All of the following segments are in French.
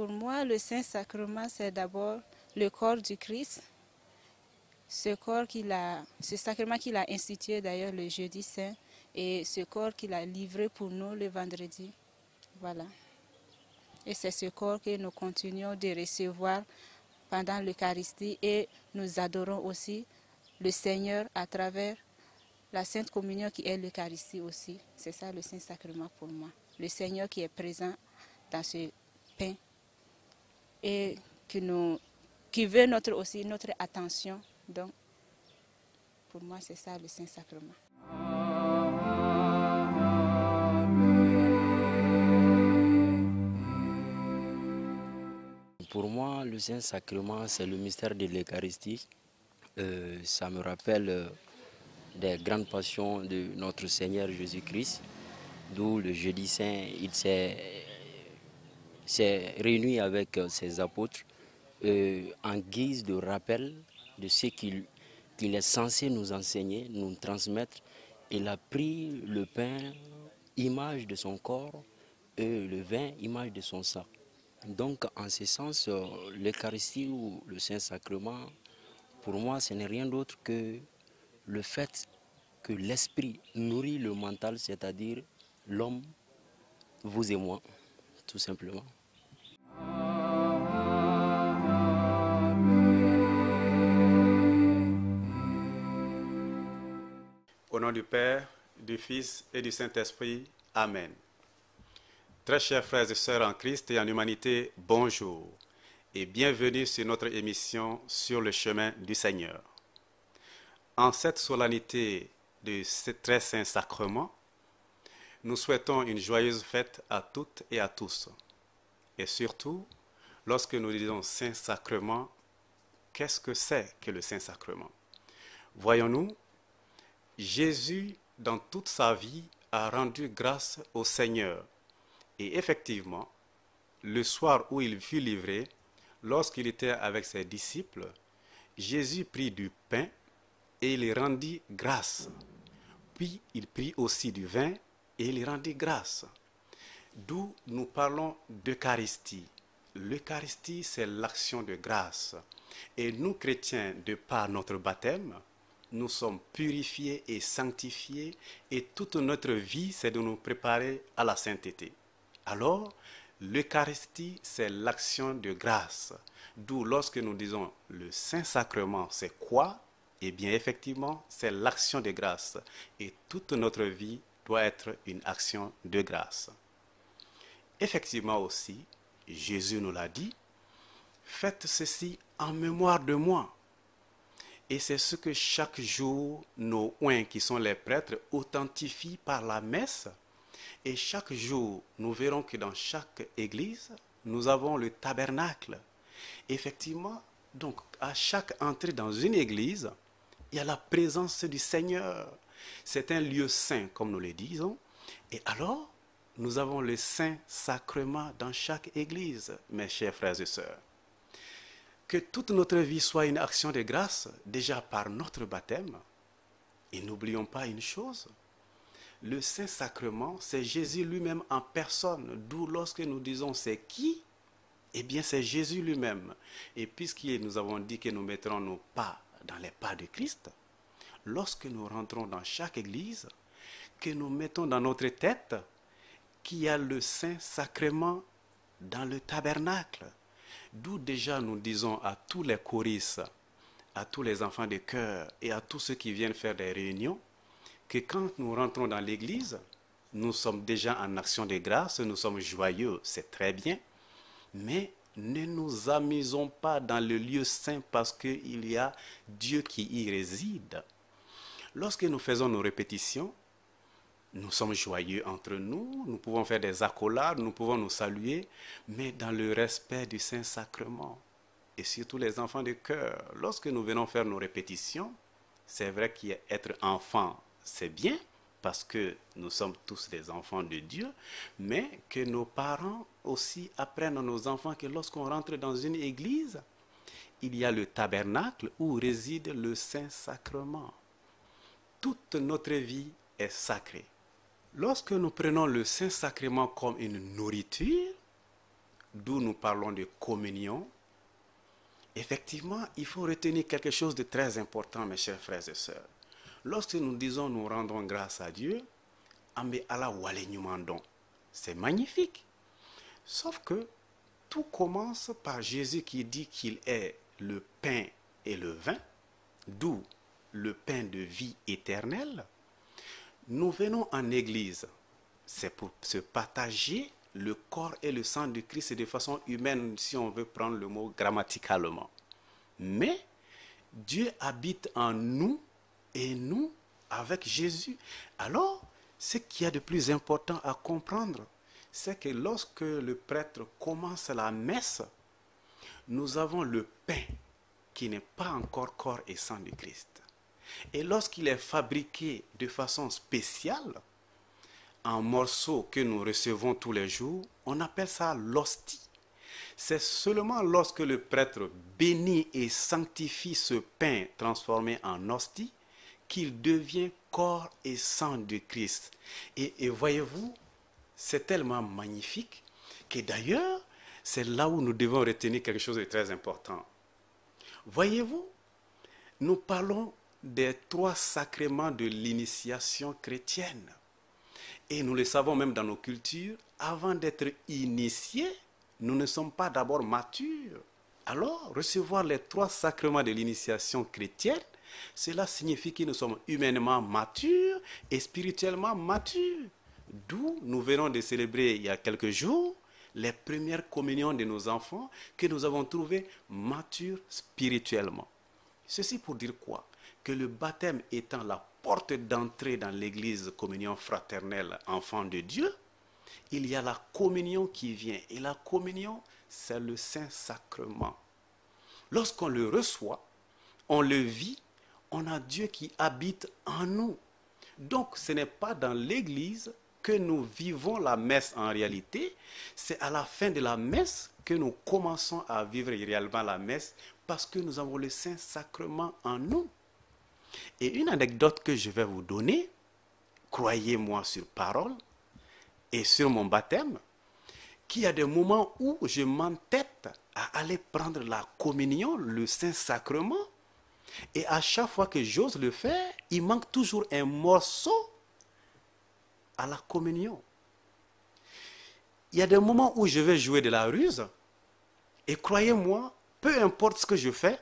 Pour moi, le Saint-Sacrement, c'est d'abord le corps du Christ. Ce sacrement qu'il a institué d'ailleurs le jeudi saint et ce corps qu'il a livré pour nous le vendredi. Voilà. Et c'est ce corps que nous continuons de recevoir pendant l'Eucharistie et nous adorons aussi le Seigneur à travers la Sainte Communion qui est l'Eucharistie aussi. C'est ça le Saint-Sacrement pour moi. Le Seigneur qui est présent dans ce pain et qui veut aussi notre attention. Donc, pour moi, c'est ça le Saint-Sacrement. Pour moi, le Saint-Sacrement, c'est le mystère de l'Eucharistie. Ça me rappelle des grandes passions de notre Seigneur Jésus-Christ, d'où le jeudi saint, il s'est réuni avec ses apôtres en guise de rappel de ce qu'il est censé nous enseigner, nous transmettre. Il a pris le pain, image de son corps, et le vin, image de son sang. Donc, en ce sens, l'Eucharistie ou le Saint-Sacrement, pour moi, ce n'est rien d'autre que le fait que l'esprit nourrit le mental, c'est-à-dire l'homme, vous et moi, tout simplement. Au nom du Père, du Fils et du Saint-Esprit. Amen. Très chers frères et sœurs en Christ et en humanité, bonjour et bienvenue sur notre émission Sur le chemin du Seigneur. En cette solennité de ce très saint sacrement, nous souhaitons une joyeuse fête à toutes et à tous. Et surtout, lorsque nous disons saint sacrement, qu'est-ce que c'est que le saint sacrement? Voyons-nous, Jésus, dans toute sa vie, a rendu grâce au Seigneur. Et effectivement, le soir où il fut livré, lorsqu'il était avec ses disciples, Jésus prit du pain et il rendit grâce. Puis il prit aussi du vin et il rendit grâce. D'où nous parlons d'Eucharistie. L'Eucharistie, c'est l'action de grâce. Et nous, chrétiens, de par notre baptême, nous sommes purifiés et sanctifiés et toute notre vie, c'est de nous préparer à la sainteté. Alors, l'Eucharistie, c'est l'action de grâce. D'où lorsque nous disons le Saint-Sacrement, c'est quoi? Eh bien, effectivement, c'est l'action de grâce. Et toute notre vie doit être une action de grâce. Effectivement aussi, Jésus nous l'a dit, faites ceci en mémoire de moi. Et c'est ce que chaque jour, nos oints qui sont les prêtres authentifient par la messe. Et chaque jour, nous verrons que dans chaque église, nous avons le tabernacle. Effectivement, donc à chaque entrée dans une église, il y a la présence du Seigneur. C'est un lieu saint, comme nous le disons. Et alors, nous avons le Saint-Sacrement dans chaque église, mes chers frères et sœurs. Que toute notre vie soit une action de grâce, déjà par notre baptême. Et n'oublions pas une chose, le Saint-Sacrement, c'est Jésus lui-même en personne. D'où lorsque nous disons c'est qui? Eh bien c'est Jésus lui-même. Et puisque nous avons dit que nous mettrons nos pas dans les pas de Christ, lorsque nous rentrons dans chaque église, que nous mettons dans notre tête qu'il y a le Saint-Sacrement dans le tabernacle. D'où déjà nous disons à tous les choristes, à tous les enfants de chœur et à tous ceux qui viennent faire des réunions, que quand nous rentrons dans l'église, nous sommes déjà en action de grâce, nous sommes joyeux, c'est très bien, mais ne nous amusons pas dans le lieu saint parce qu'il y a Dieu qui y réside. Lorsque nous faisons nos répétitions, nous sommes joyeux entre nous, nous pouvons faire des accolades, nous pouvons nous saluer, mais dans le respect du Saint-Sacrement. Et surtout les enfants de chœur, lorsque nous venons faire nos répétitions, c'est vrai qu'être enfant, c'est bien, parce que nous sommes tous des enfants de Dieu, mais que nos parents aussi apprennent à nos enfants que lorsqu'on rentre dans une église, il y a le tabernacle où réside le Saint-Sacrement. Toute notre vie est sacrée. Lorsque nous prenons le Saint-Sacrement comme une nourriture, d'où nous parlons de communion, effectivement, il faut retenir quelque chose de très important, mes chers frères et sœurs. Lorsque nous disons nous rendons grâce à Dieu, c'est magnifique. Sauf que tout commence par Jésus qui dit qu'il est le pain et le vin, d'où le pain de vie éternelle. Nous venons en église, c'est pour se partager le corps et le sang de Christ de façon humaine, si on veut prendre le mot grammaticalement. Mais Dieu habite en nous et nous avec Jésus. Alors, ce qu'il y a de plus important à comprendre, c'est que lorsque le prêtre commence la messe, nous avons le pain qui n'est pas encore corps et sang de Christ. Et lorsqu'il est fabriqué de façon spéciale, en morceaux que nous recevons tous les jours, on appelle ça l'hostie. C'est seulement lorsque le prêtre bénit et sanctifie ce pain transformé en hostie qu'il devient corps et sang de Christ. Et voyez-vous, c'est tellement magnifique que d'ailleurs, c'est là où nous devons retenir quelque chose de très important. Voyez-vous, nous parlons des 3 sacrements de l'initiation chrétienne. Et nous le savons même dans nos cultures, avant d'être initiés, nous ne sommes pas d'abord matures. Alors, recevoir les 3 sacrements de l'initiation chrétienne, cela signifie que nous sommes humainement matures et spirituellement matures. D'où nous venons de célébrer il y a quelques jours les premières communions de nos enfants que nous avons trouvés matures spirituellement. Ceci pour dire quoi? Que le baptême étant la porte d'entrée dans l'église communion fraternelle enfant de Dieu, il y a la communion qui vient. Et la communion, c'est le Saint-Sacrement. Lorsqu'on le reçoit, on le vit, on a Dieu qui habite en nous. Donc, ce n'est pas dans l'église que nous vivons la messe en réalité, c'est à la fin de la messe que nous commençons à vivre réellement la messe parce que nous avons le Saint-Sacrement en nous. Et une anecdote que je vais vous donner, croyez-moi sur parole, et sur mon baptême, qu'il y a des moments où je m'entête à aller prendre la communion, le Saint-Sacrement, et à chaque fois que j'ose le faire, il manque toujours un morceau à la communion. Il y a des moments où je vais jouer de la ruse, et croyez-moi, peu importe ce que je fais,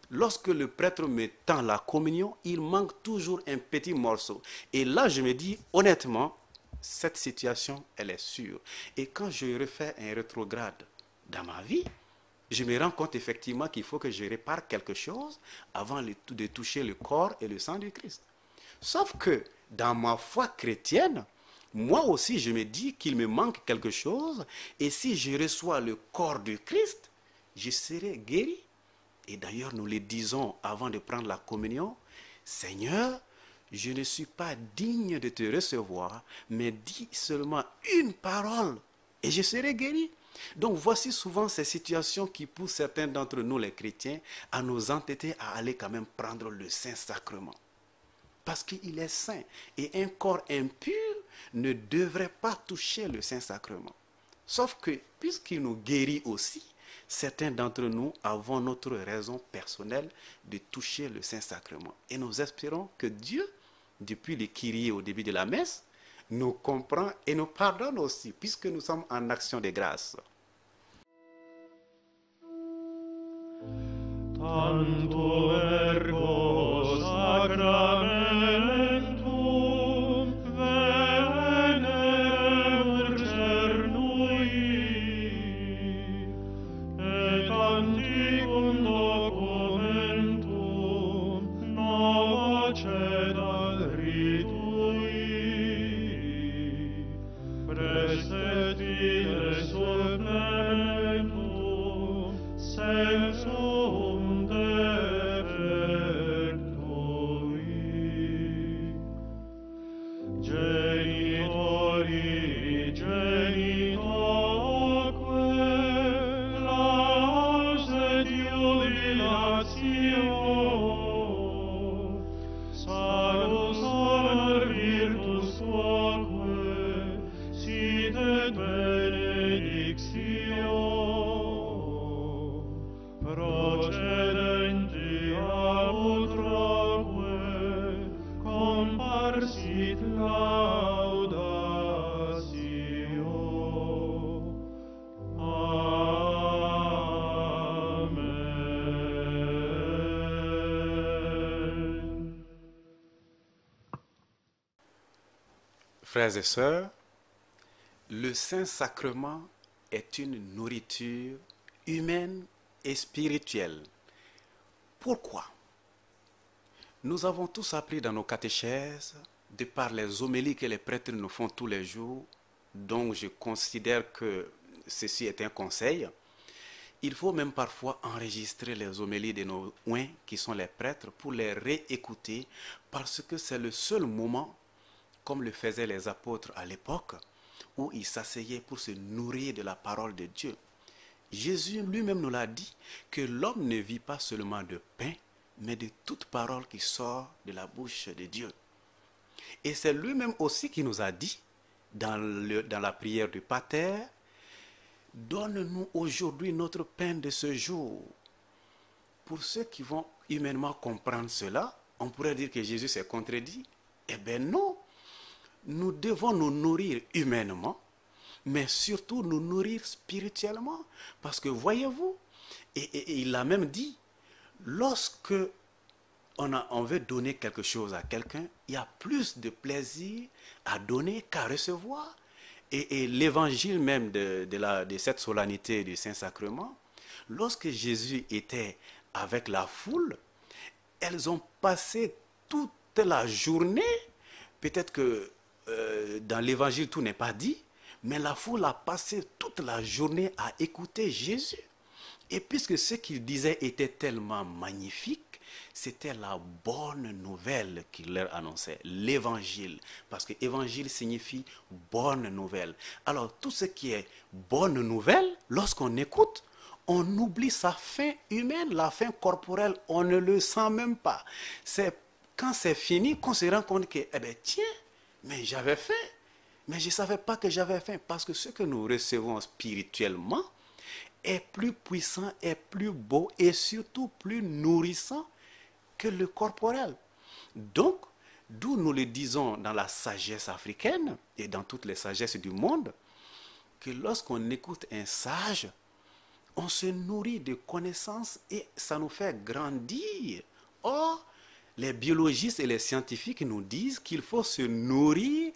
lorsque le prêtre me tend la communion, il manque toujours un petit morceau. Et là, je me dis, honnêtement, cette situation, elle est sûre. Et quand je refais un rétrograde dans ma vie, je me rends compte effectivement qu'il faut que je répare quelque chose avant de toucher le corps et le sang du Christ. Sauf que dans ma foi chrétienne, moi aussi je me dis qu'il me manque quelque chose et si je reçois le corps du Christ, je serai guéri. Et d'ailleurs nous le disons avant de prendre la communion, Seigneur, je ne suis pas digne de te recevoir, mais dis seulement une parole et je serai guéri. Donc voici souvent ces situations qui poussent certains d'entre nous les chrétiens à nous entêter à aller quand même prendre le Saint-Sacrement. Parce qu'il est saint et un corps impur ne devrait pas toucher le Saint-Sacrement. Sauf que puisqu'il nous guérit aussi, certains d'entre nous avons notre raison personnelle de toucher le Saint-Sacrement. Et nous espérons que Dieu, depuis le Kyrie au début de la messe, nous comprend et nous pardonne aussi, puisque nous sommes en action de grâce. Tanto ergo sacramentum venerem cernui, et antiquum documentum nova cedat ritui, prestetile supplementum sensum defere. Amen. Frères et sœurs, le Saint-Sacrement est une nourriture humaine et spirituelle. Pourquoi? Nous avons tous appris dans nos catéchèses, de par les homélies que les prêtres nous font tous les jours, donc je considère que ceci est un conseil. Il faut même parfois enregistrer les homélies de nos oints, qui sont les prêtres, pour les réécouter, parce que c'est le seul moment, comme le faisaient les apôtres à l'époque, où ils s'asseyaient pour se nourrir de la parole de Dieu. Jésus lui-même nous l'a dit, que l'homme ne vit pas seulement de pain, mais de toute parole qui sort de la bouche de Dieu. Et c'est lui-même aussi qui nous a dit, dans la prière du Pater, « Donne-nous aujourd'hui notre pain de ce jour ». Pour ceux qui vont humainement comprendre cela, on pourrait dire que Jésus s'est contredit. Eh bien non, nous devons nous nourrir humainement, mais surtout nous nourrir spirituellement. Parce que voyez-vous, et il l'a même dit, lorsque on veut donner quelque chose à quelqu'un, il y a plus de plaisir à donner qu'à recevoir. Et l'évangile même de cette solennité du Saint-Sacrement, lorsque Jésus était avec la foule, elles ont passé toute la journée, peut-être que dans l'évangile tout n'est pas dit, mais la foule a passé toute la journée à écouter Jésus. Et puisque ce qu'il disait était tellement magnifique, c'était la bonne nouvelle qu'il leur annonçait, l'évangile. Parce que évangile signifie bonne nouvelle. Alors tout ce qui est bonne nouvelle, lorsqu'on écoute, on oublie sa faim humaine, la faim corporelle, on ne le sent même pas. C'est quand c'est fini qu'on se rend compte que, eh bien tiens, mais j'avais faim. Mais je ne savais pas que j'avais faim. Parce que ce que nous recevons spirituellement est plus puissant, est plus beau et surtout plus nourrissant que le corporel. Donc, d'où nous le disons dans la sagesse africaine et dans toutes les sagesses du monde, que lorsqu'on écoute un sage, on se nourrit de connaissances et ça nous fait grandir. Or, les biologistes et les scientifiques nous disent qu'il faut se nourrir,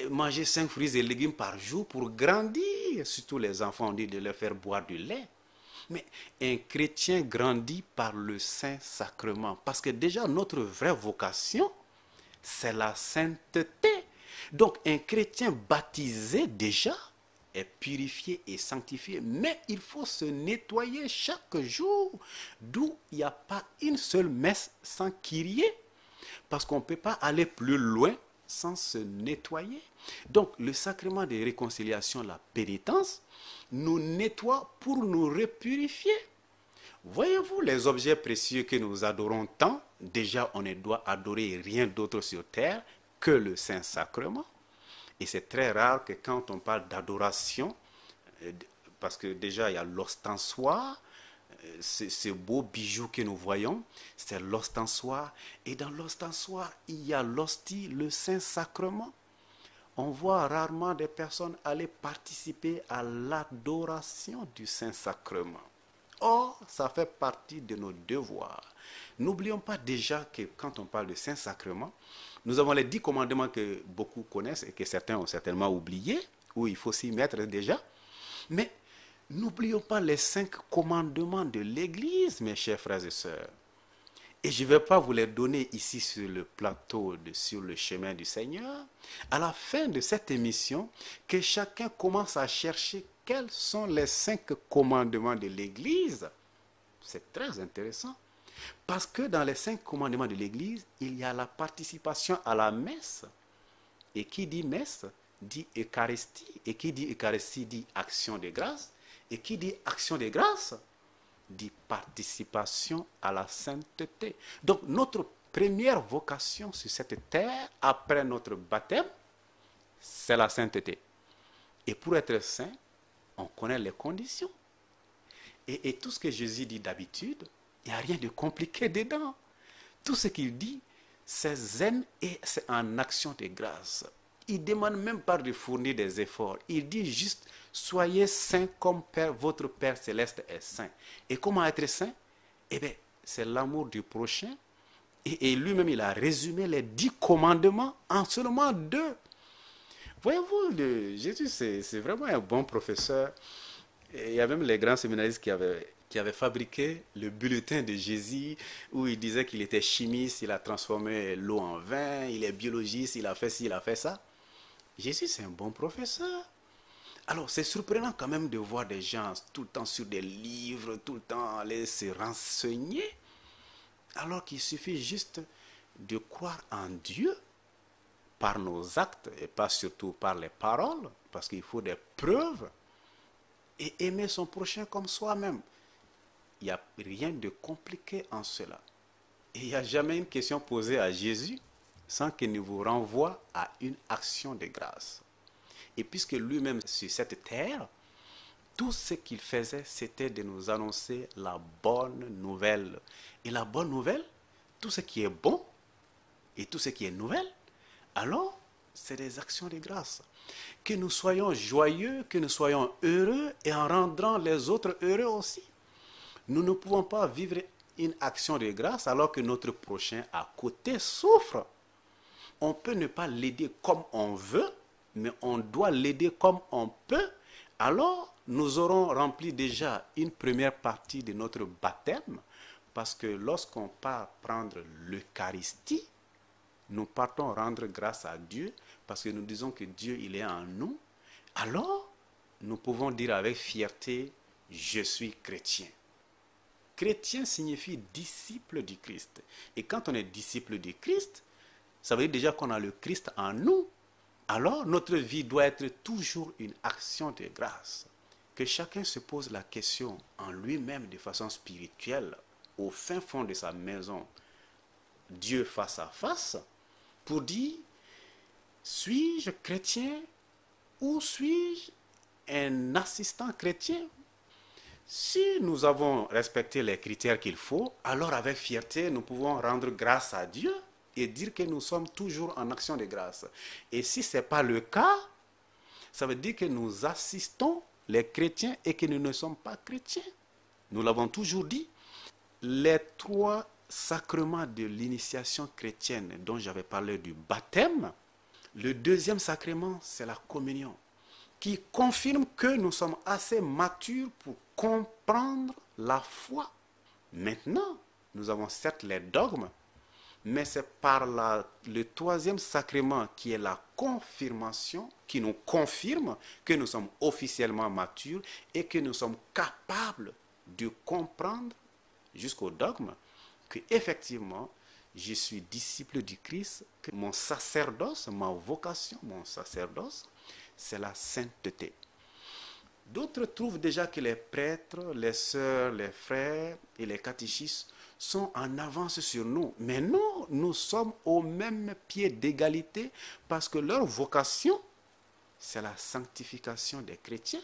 manger 5 fruits et légumes par jour pour grandir. Surtout les enfants, on dit de leur faire boire du lait. Mais un chrétien grandit par le Saint-Sacrement. Parce que déjà, notre vraie vocation, c'est la sainteté. Donc, un chrétien baptisé déjà est purifié et sanctifié. Mais il faut se nettoyer chaque jour. D'où il n'y a pas une seule messe sans Kyrie. Parce qu'on ne peut pas aller plus loin sans se nettoyer. Donc, le sacrement de réconciliation, la pénitence, nous nettoie pour nous repurifier. Voyez-vous les objets précieux que nous adorons tant, déjà on ne doit adorer rien d'autre sur terre que le Saint-Sacrement. Et c'est très rare que quand on parle d'adoration, parce que déjà il y a l'ostensoir, ce beau bijou que nous voyons, c'est l'ostensoir. Et dans l'ostensoir, il y a l'hostie, le Saint-Sacrement. On voit rarement des personnes aller participer à l'adoration du Saint-Sacrement. Or, ça fait partie de nos devoirs. N'oublions pas déjà que quand on parle de Saint-Sacrement, nous avons les 10 commandements que beaucoup connaissent et que certains ont certainement oubliés, où il faut s'y mettre déjà. Mais n'oublions pas les 5 commandements de l'Église, mes chers frères et sœurs. Et je ne vais pas vous les donner ici sur le plateau, sur le chemin du Seigneur. À la fin de cette émission, que chacun commence à chercher quels sont les 5 commandements de l'Église. C'est très intéressant. Parce que dans les 5 commandements de l'Église, il y a la participation à la messe. Et qui dit messe, dit Eucharistie. Et qui dit Eucharistie, dit action de grâce. Et qui dit action de grâce, dit participation à la sainteté. Donc notre première vocation sur cette terre, après notre baptême, c'est la sainteté. Et pour être saint, on connaît les conditions. Et tout ce que Jésus dit d'habitude, il n'y a rien de compliqué dedans. Tout ce qu'il dit, c'est zen et c'est en action de grâce. Il ne demande même pas de fournir des efforts. Il dit juste, soyez saints comme votre Père céleste est saint. Et comment être saint? Eh bien, c'est l'amour du prochain. Et lui-même, il a résumé les 10 commandements en seulement 2. Voyez-vous, Jésus, c'est vraiment un bon professeur. Et il y a même les grands séminaristes qui avaient fabriqué le bulletin de Jésus, où il disait qu'il était chimiste, il a transformé l'eau en vin, il est biologiste, il a fait ci, il a fait ça. Jésus, c'est un bon professeur. Alors, c'est surprenant quand même de voir des gens tout le temps sur des livres, tout le temps aller se renseigner, alors qu'il suffit juste de croire en Dieu par nos actes et pas surtout par les paroles, parce qu'il faut des preuves, et aimer son prochain comme soi-même. Il n'y a rien de compliqué en cela. Et il n'y a jamais une question posée à Jésus sans qu'il ne vous renvoie à une action de grâce. Et puisque lui-même, sur cette terre, tout ce qu'il faisait, c'était de nous annoncer la bonne nouvelle. Et la bonne nouvelle, tout ce qui est bon et tout ce qui est nouvelle, alors, c'est des actions de grâce. Que nous soyons joyeux, que nous soyons heureux et en rendant les autres heureux aussi. Nous ne pouvons pas vivre une action de grâce alors que notre prochain à côté souffre. On peut ne pas l'aider comme on veut, mais on doit l'aider comme on peut. Alors, nous aurons rempli déjà une première partie de notre baptême, parce que lorsqu'on part prendre l'Eucharistie, nous partons rendre grâce à Dieu, parce que nous disons que Dieu, il est en nous. Alors, nous pouvons dire avec fierté, je suis chrétien. Chrétien signifie disciple du Christ. Et quand on est disciple du Christ, ça veut dire déjà qu'on a le Christ en nous. Alors, notre vie doit être toujours une action de grâce. Que chacun se pose la question en lui-même de façon spirituelle, au fin fond de sa maison, Dieu face à face, pour dire, suis-je chrétien ou suis-je un assistant chrétien? Si nous avons respecté les critères qu'il faut, alors avec fierté, nous pouvons rendre grâce à Dieu et dire que nous sommes toujours en action de grâce. Et si ce n'est pas le cas, ça veut dire que nous assistons les chrétiens et que nous ne sommes pas chrétiens. Nous l'avons toujours dit, les 3 sacrement de l'initiation chrétienne dont j'avais parlé du baptême, le deuxième sacrement, c'est la communion, qui confirme que nous sommes assez matures pour comprendre la foi. Maintenant, nous avons certes les dogmes, mais c'est par le 3e sacrement qui est la confirmation, qui nous confirme que nous sommes officiellement matures et que nous sommes capables de comprendre jusqu'au dogme que effectivement, je suis disciple du Christ, que mon sacerdoce, ma vocation, mon sacerdoce, c'est la sainteté. D'autres trouvent déjà que les prêtres, les sœurs, les frères et les catéchistes sont en avance sur nous. Mais non, nous sommes au même pied d'égalité parce que leur vocation, c'est la sanctification des chrétiens.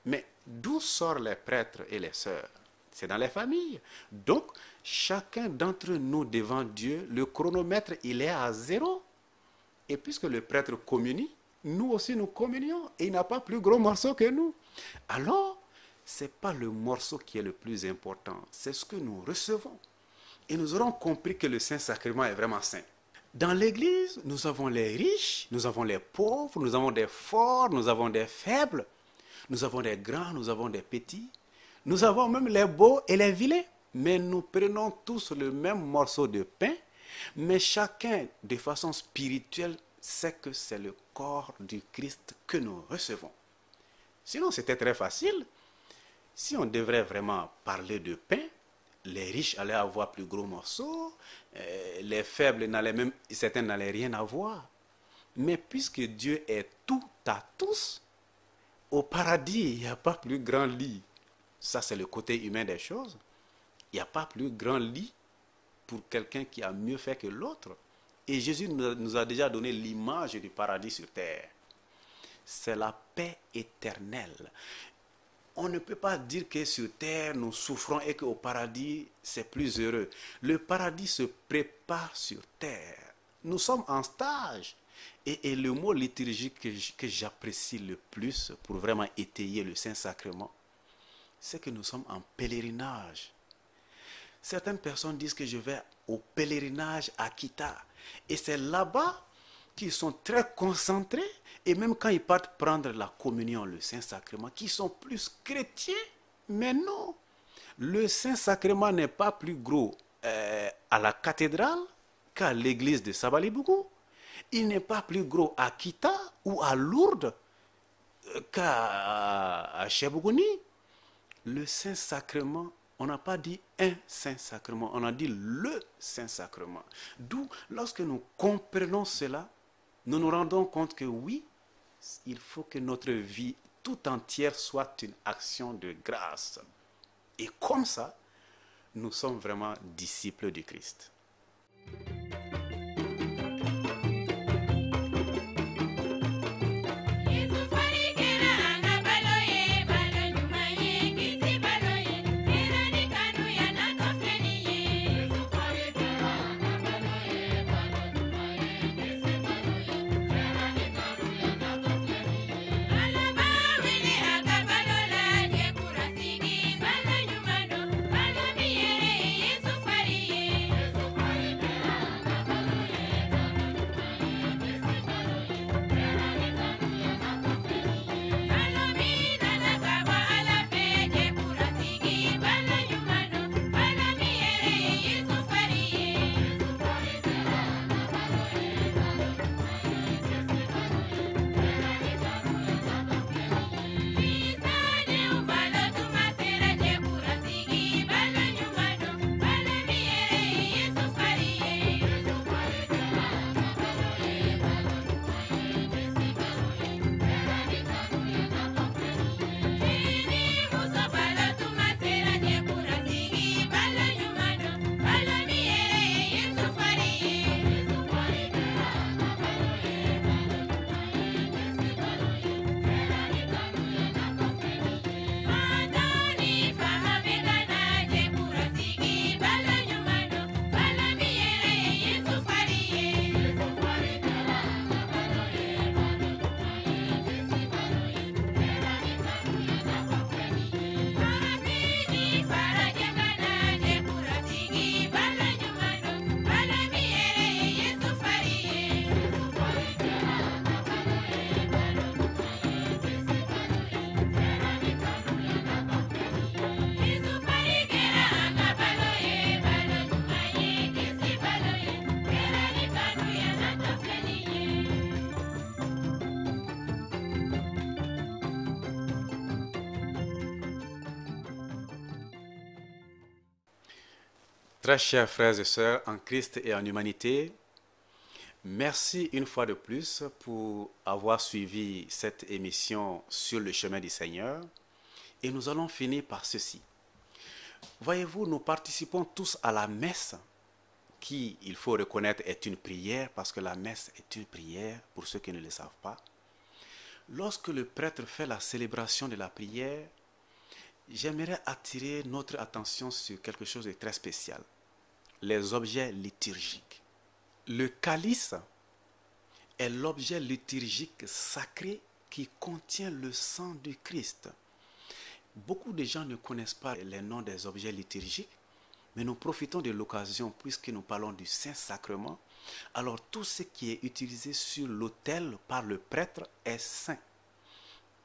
Mais d'où sortent les prêtres et les sœurs? C'est dans les familles. Donc, chacun d'entre nous devant Dieu, le chronomètre, il est à 0. Et puisque le prêtre communie, nous aussi nous communions. Et il n'a pas plus gros morceau que nous. Alors, ce n'est pas le morceau qui est le plus important. C'est ce que nous recevons. Et nous aurons compris que le Saint-Sacrement est vraiment saint. Dans l'Église, nous avons les riches, nous avons les pauvres, nous avons des forts, nous avons des faibles. Nous avons des grands, nous avons des petits. Nous avons même les beaux et les vilains, mais nous prenons tous le même morceau de pain, mais chacun, de façon spirituelle, sait que c'est le corps du Christ que nous recevons. Sinon, c'était très facile. Si on devrait vraiment parler de pain, les riches allaient avoir plus gros morceaux, les faibles certains n'allaient rien avoir. Mais puisque Dieu est tout à tous, au paradis, il n'y a pas plus grand lit. Ça, c'est le côté humain des choses. Il n'y a pas plus grand lit pour quelqu'un qui a mieux fait que l'autre. Et Jésus nous a déjà donné l'image du paradis sur terre. C'est la paix éternelle. on ne peut pas dire que sur terre nous souffrons et qu'au paradis c'est plus heureux. Le paradis se prépare sur terre. Nous sommes en stage. Et le mot liturgique que j'apprécie le plus pour vraiment étayer le Saint-Sacrement, c'est que nous sommes en pèlerinage. Certaines personnes disent que je vais au pèlerinage à Kita. Et c'est là-bas qu'ils sont très concentrés. Et même quand ils partent prendre la communion, le Saint-Sacrement, qui sont plus chrétiens. Mais non, le Saint-Sacrement n'est pas plus gros à la cathédrale qu'à l'église de Sabalibougou. Il n'est pas plus gros à Kita ou à Lourdes qu'à Chebougouni. Le Saint-Sacrement, on n'a pas dit un Saint-Sacrement, on a dit le Saint-Sacrement. D'où, lorsque nous comprenons cela, nous nous rendons compte que oui, il faut que notre vie tout entière soit une action de grâce. Et comme ça, nous sommes vraiment disciples du Christ. Très chers frères et sœurs en Christ et en humanité, merci une fois de plus pour avoir suivi cette émission sur le chemin du Seigneur. Et nous allons finir par ceci. Voyez-vous, nous participons tous à la messe qui, il faut reconnaître, est une prière parce que la messe est une prière pour ceux qui ne le savent pas. Lorsque le prêtre fait la célébration de la prière, j'aimerais attirer notre attention sur quelque chose de très spécial. Les objets liturgiques. Le calice est l'objet liturgique sacré qui contient le sang du Christ. Beaucoup de gens ne connaissent pas les noms des objets liturgiques, mais nous profitons de l'occasion puisque nous parlons du Saint-Sacrement. Alors tout ce qui est utilisé sur l'autel par le prêtre est saint,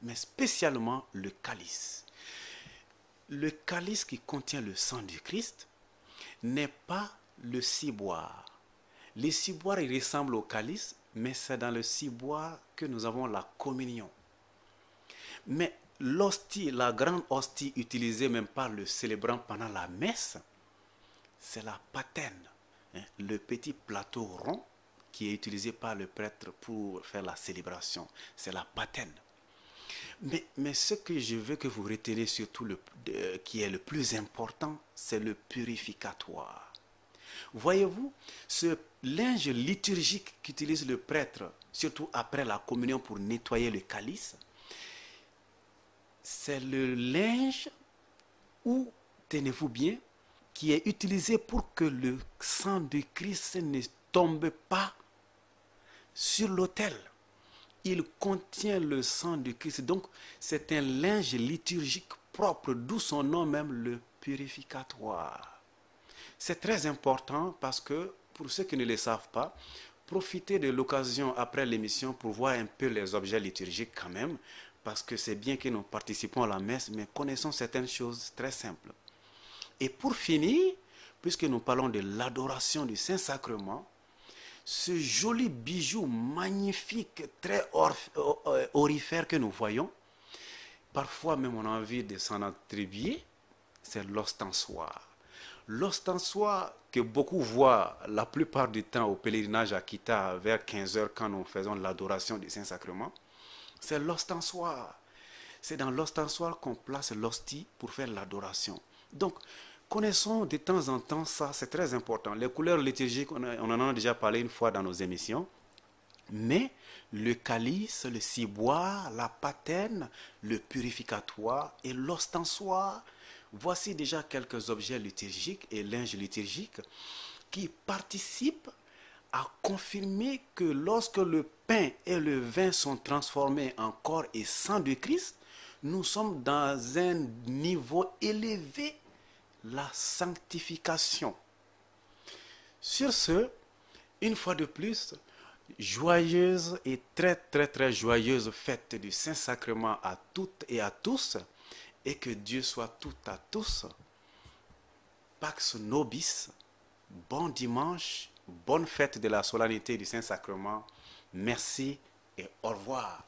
mais spécialement le calice. Le calice qui contient le sang du Christ n'est pas le ciboire. Le ciboire, il ressemble au calice, mais c'est dans le ciboire que nous avons la communion. Mais l'hostie, la grande hostie utilisée même par le célébrant pendant la messe, c'est la patène, le petit plateau rond qui est utilisé par le prêtre pour faire la célébration. C'est la patène. Mais ce que je veux que vous reteniez surtout, qui est le plus important, c'est le purificatoire. Voyez-vous, ce linge liturgique qu'utilise le prêtre, surtout après la communion pour nettoyer le calice, c'est le linge, ou, tenez-vous bien, qui est utilisé pour que le sang de Christ ne tombe pas sur l'autel. Il contient le sang de Christ. Donc, c'est un linge liturgique propre, d'où son nom même, le purificatoire. C'est très important parce que, pour ceux qui ne le savent pas, profitez de l'occasion après l'émission pour voir un peu les objets liturgiques quand même, parce que c'est bien que nous participons à la messe, mais connaissons certaines choses très simples. Et pour finir, puisque nous parlons de l'adoration du Saint-Sacrement, ce joli bijou magnifique, très aurifère que nous voyons, parfois même on a envie de s'en attribuer, c'est l'ostensoir. L'ostensoir que beaucoup voient la plupart du temps au pèlerinage à Kita vers 15h quand nous faisons l'adoration du Saint-Sacrement, c'est l'ostensoir. C'est dans l'ostensoir qu'on place l'hostie pour faire l'adoration. Donc, connaissons de temps en temps ça, c'est très important. Les couleurs liturgiques, on en a déjà parlé une fois dans nos émissions. Mais le calice, le ciboire, la patène, le purificatoire et l'ostensoir, voici déjà quelques objets liturgiques et linges liturgiques qui participent à confirmer que lorsque le pain et le vin sont transformés en corps et sang de Christ, nous sommes dans un niveau élevé, la sanctification. Sur ce, une fois de plus, joyeuse et très joyeuse fête du Saint-Sacrement à toutes et à tous, et que Dieu soit tout à tous. Pax Nobis, bon dimanche, bonne fête de la solennité du Saint-Sacrement. Merci et au revoir.